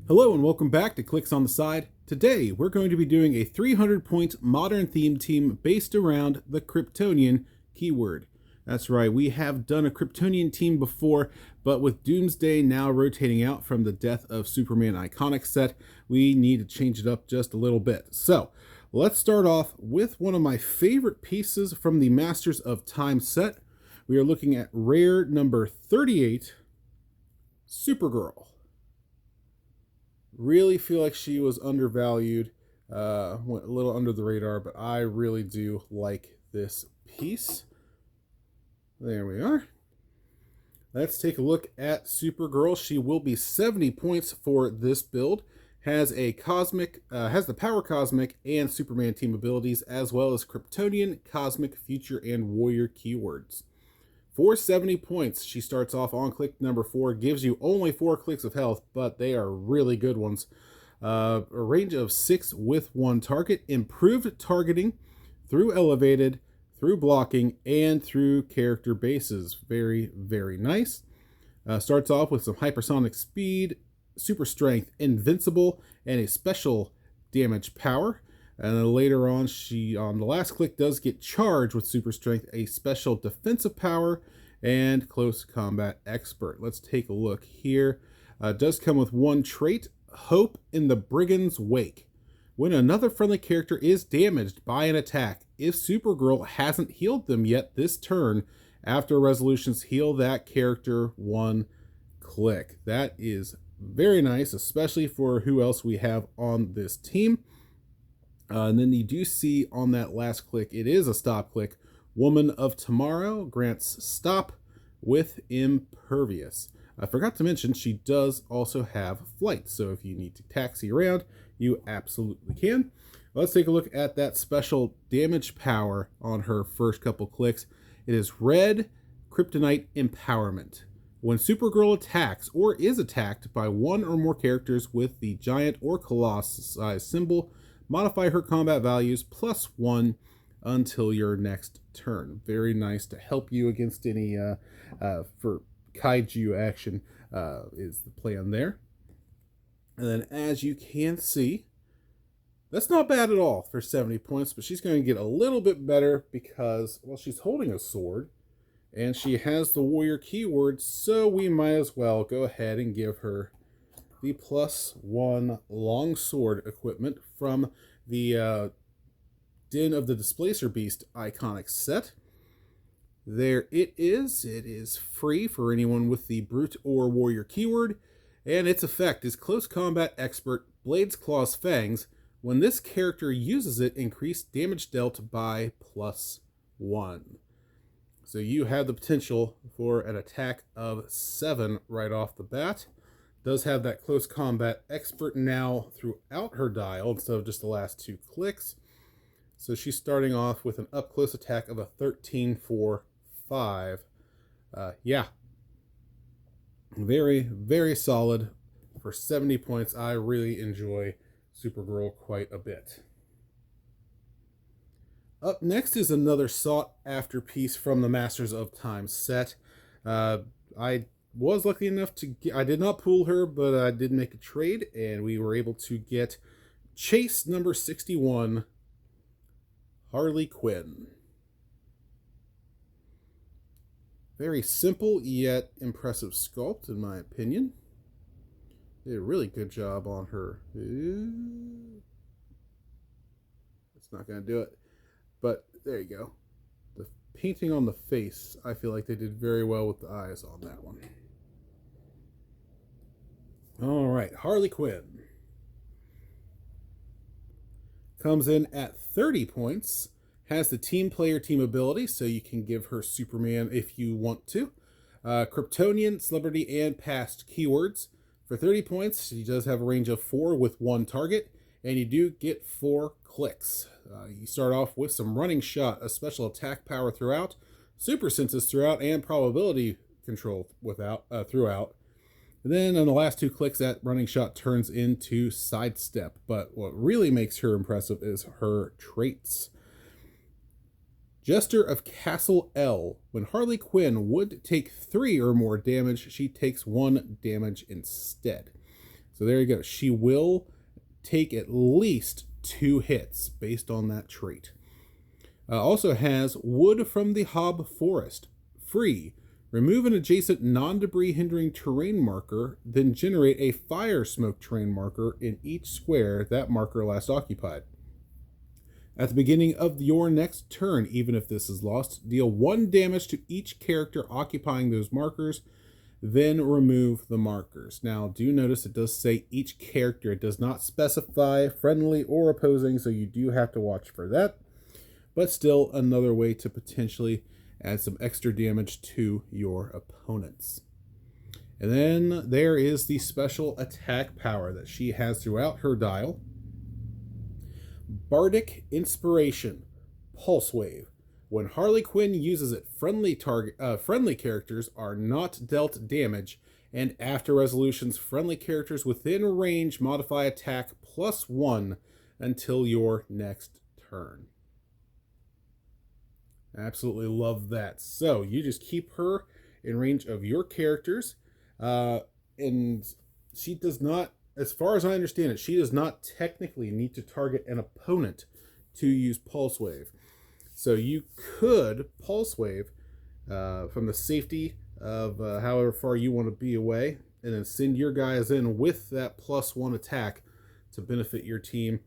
Hello and welcome back to Clicks on the Side. Today we're going to be doing a 300-point modern theme team based around the Kryptonian keyword. That's right, we have done a Kryptonian team before, but with Doomsday now rotating out from the Death of Superman iconic set, we need to change it up just a little bit. So let's start off with one of my favorite pieces from the Masters of Time set. We are looking at rare number 38, Supergirl. Really feel like she was undervalued, went a little under the radar, but I really do like this piece. There we are. Let's take a look at Supergirl. She will be 70 points for this build. Has the Power Cosmic and Superman team abilities, as well as Kryptonian, Cosmic, Future, and Warrior keywords. For 70 points, she starts off on click number 4, gives you only 4 clicks of health, but they are really good ones. A range of 6 with 1 target, improved targeting through elevated, through blocking, and through character bases. Very, very nice. Starts off with some hypersonic speed, super strength, invincible, and a special damage power. And then later on, she on the last click does get charged with super strength, a special defensive power, and close combat expert. Let's take a look here. Does come with one trait, Hope in the Brigand's Wake. When another friendly character is damaged by an attack, if Supergirl hasn't healed them yet this turn, after resolutions, heal that character 1 click. That is very nice, especially for who else we have on this team. And then you do see on that last click, it is a stop click. Woman of Tomorrow grants stop with impervious. I forgot to mention she does also have flight, so if you need to taxi around, you absolutely can. Let's take a look at that special damage power on her first couple clicks. It is Red Kryptonite Empowerment. When Supergirl attacks or is attacked by one or more characters with the giant or colossus size symbol, modify her combat values +1 until your next turn. Very nice to help you against any for kaiju action is the plan there. And then as you can see, that's not bad at all for 70 points, but she's going to get a little bit better because, well, she's holding a sword and she has the warrior keyword, so we might as well go ahead and give her the +1 longsword equipment from the Den of the Displacer Beast iconic set. There it is. It is free for anyone with the Brute or Warrior keyword, and its effect is Close Combat Expert, Blades, Claws, Fangs. When this character uses it, increased damage dealt by +1. So you have the potential for an attack of 7 right off the bat. Does have that Close Combat Expert now throughout her dial instead of just the last 2 clicks. So she's starting off with an up-close attack of a 13 for 5. Yeah. Very, very solid. For 70 points, I really enjoy Supergirl quite a bit. Up next is another sought-after piece from the Masters of Time set. I was lucky enough to get, I did not pull her, but I did make a trade, and we were able to get Chase number 61, Harley Quinn. Very simple yet impressive sculpt, in my opinion. Did a really good job on her. It's not going to do it, but there you go. The painting on the face, I feel like they did very well with the eyes on that one. All right, Harley Quinn comes in at 30 points, has the team player team ability, so you can give her Superman if you want to. Kryptonian, celebrity, and past keywords. For 30 points, she does have a range of 4 with 1 target, and you do get 4 clicks. You start off with some running shot, a special attack power throughout, super senses throughout, and probability control throughout. And then on the last 2 clicks, that running shot turns into sidestep. But what really makes her impressive is her traits. Jester of Castle L. When Harley Quinn would take 3 or more damage, she takes 1 damage instead. So there you go. She will take at least 2 hits based on that trait. Also has Wood from the Hob Forest. Free. Remove an adjacent non-debris hindering terrain marker, then generate a fire smoke terrain marker in each square that marker last occupied. At the beginning of your next turn, even if this is lost, deal 1 damage to each character occupying those markers, then remove the markers. Now, do notice it does say each character. It does not specify friendly or opposing, so you do have to watch for that. But still another way to potentially add some extra damage to your opponents. And then there is the special attack power that she has throughout her dial. Bardic Inspiration, Pulse Wave. When Harley Quinn uses it, friendly characters are not dealt damage, and after resolutions, friendly characters within range modify attack +1 until your next turn. Absolutely love that. So you just keep her in range of your characters, and she does not, as far as I understand it, she does not technically need to target an opponent to use Pulse Wave. So you could Pulse Wave from the safety of however far you want to be away, and then send your guys in with that +1 attack to benefit your team.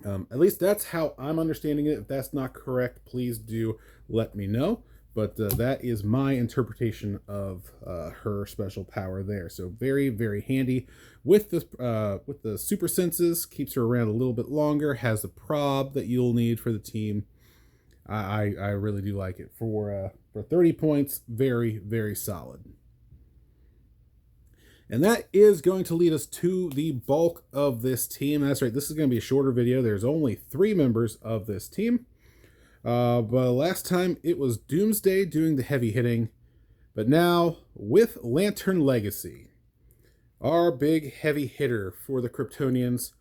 At least that's how I'm understanding it. If that's not correct, please do let me know. But that is my interpretation of her special power there. So very, very handy with the super senses. Keeps her around a little bit longer. Has the prob that you'll need for the team. I really do like it for 30 points. Very, very solid. And that is going to lead us to the bulk of this team. That's right, this is going to be a shorter video. There's only 3 members of this team. But last time it was Doomsday doing the heavy hitting. But now, with Lantern Legacy, our big heavy hitter for the Kryptonians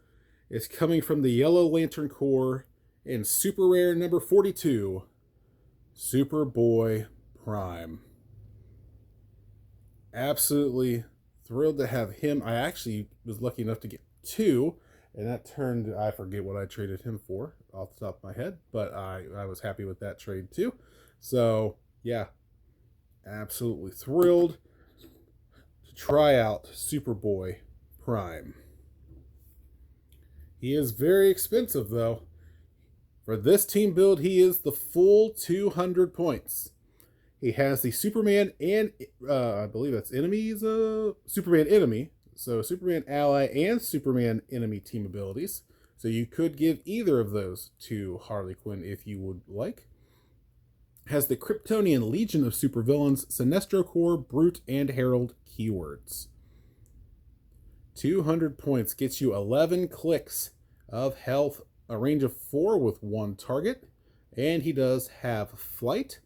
is coming from the Yellow Lantern Corps in Super Rare number 42, Superboy Prime. Absolutely thrilled to have him. I actually was lucky enough to get 2, and that turned, I forget what I traded him for off the top of my head, but I was happy with that trade too. So yeah, absolutely thrilled to try out Superboy Prime. He is very expensive though. For this team build, he is the full 200 points. He has the Superman and, I believe that's enemies, Superman enemy. So Superman ally and Superman enemy team abilities. So you could give either of those to Harley Quinn if you would like. Has the Kryptonian Legion of Supervillains, Sinestro Corps, Brute, and Herald keywords. 200 points gets you 11 clicks of health, a range of 4 with 1 target. And he does have flight.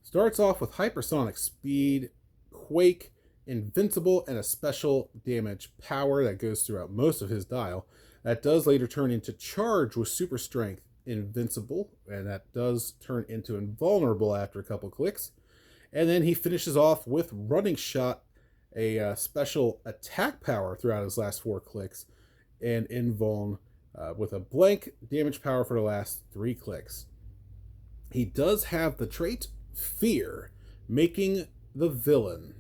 Starts off with hypersonic speed, quake, invincible, and a special damage power that goes throughout most of his dial. That does later turn into charge with super strength, invincible, and that does turn into invulnerable after a couple clicks. And then he finishes off with running shot, a special attack power throughout his last 4 clicks, and invuln with a blank damage power for the last 3 clicks. He does have the trait Fear, making me the villain.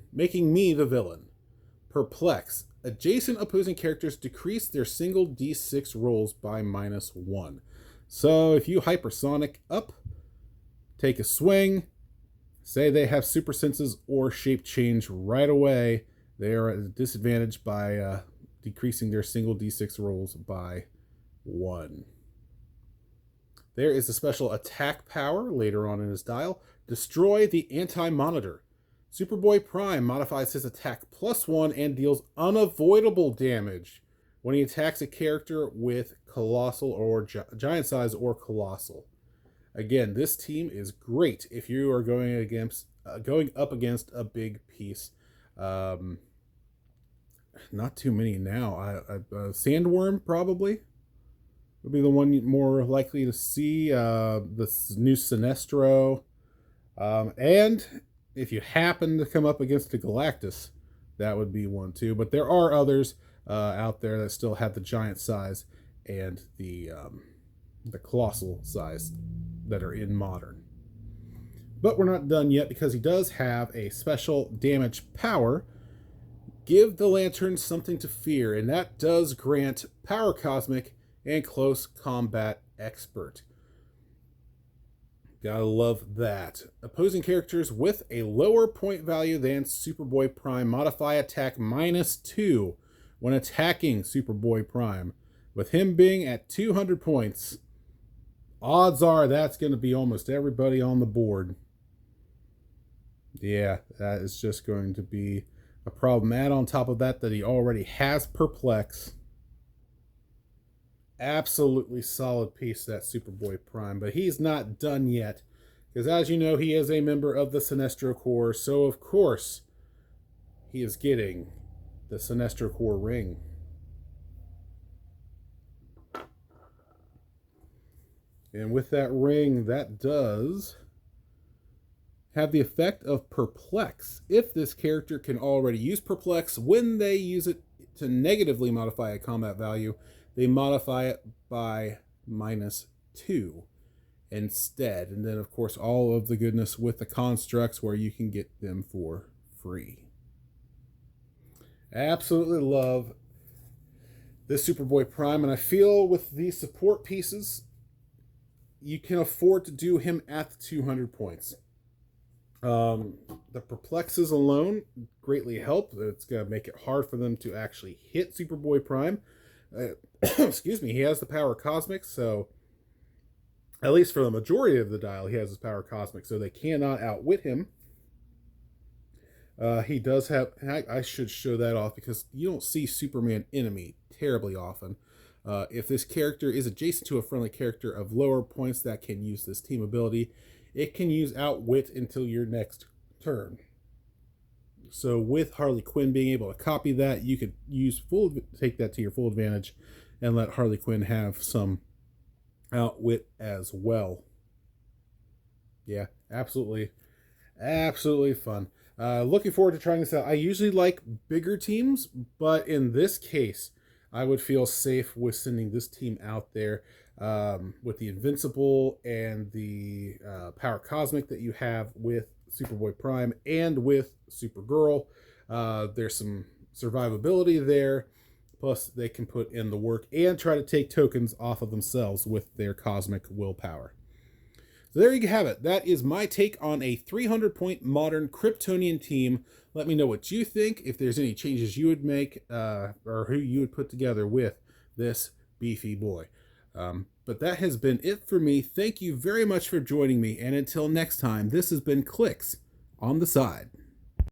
Perplex. Adjacent opposing characters decrease their single d6 rolls by -1. So if you hypersonic up, take a swing, say they have super senses or shape change right away, they are at a disadvantage by decreasing their single d6 rolls by 1. There is a special attack power later on in his dial. Destroy the Anti-Monitor. Superboy Prime modifies his attack +1 and deals unavoidable damage when he attacks a character with colossal or giant size or colossal. Again, this team is great if you are going up against a big piece. Not too many now. Sandworm probably would be the one more likely to see. This new Sinestro. And if you happen to come up against a Galactus, that would be one too. But there are others out there that still have the giant size and the colossal size that are in modern. But we're not done yet, because he does have a special damage power. Give the Lantern something to fear, and that does grant Power Cosmic and Close Combat Expert. Gotta love that. Opposing characters with a lower point value than Superboy Prime modify attack -2 when attacking Superboy Prime. With him being at 200 points, odds are that's going to be almost everybody on the board. Yeah, that is just going to be a problem. Add on top of that he already has Perplex. Absolutely solid piece, that Superboy Prime. But he's not done yet, because as you know, he is a member of the Sinestro Corps. So of course, he is getting the Sinestro Corps ring. And with that ring, that does have the effect of Perplex. If this character can already use Perplex, when they use it to negatively modify a combat value, they modify it by -2 instead. And then, of course, all of the goodness with the constructs where you can get them for free. Absolutely love this Superboy Prime, and I feel with these support pieces, you can afford to do him at the 200 points. The Perplexes alone greatly help. It's going to make it hard for them to actually hit Superboy Prime. Excuse me, he has the Power Cosmic, so at least for the majority of the dial, he has his Power Cosmic, so they cannot outwit him. He does have, I should show that off, because you don't see Superman enemy terribly often. If this character is adjacent to a friendly character of lower points that can use this team ability, it can use Outwit until your next turn. So with Harley Quinn being able to copy that, you could take that to your full advantage and let Harley Quinn have some Outwit as well. Yeah, absolutely fun. Looking forward to trying this out. I usually like bigger teams, but in this case, I would feel safe with sending this team out there with the Invincible and the Power Cosmic that you have with Superboy Prime and with Supergirl. There's some survivability there. Plus, they can put in the work and try to take tokens off of themselves with their cosmic willpower. So there you have it. That is my take on a 300-point modern Kryptonian team. Let me know what you think, if there's any changes you would make, or who you would put together with this beefy boy. But that has been it for me. Thank you very much for joining me, and until next time, this has been Clicks on the Side.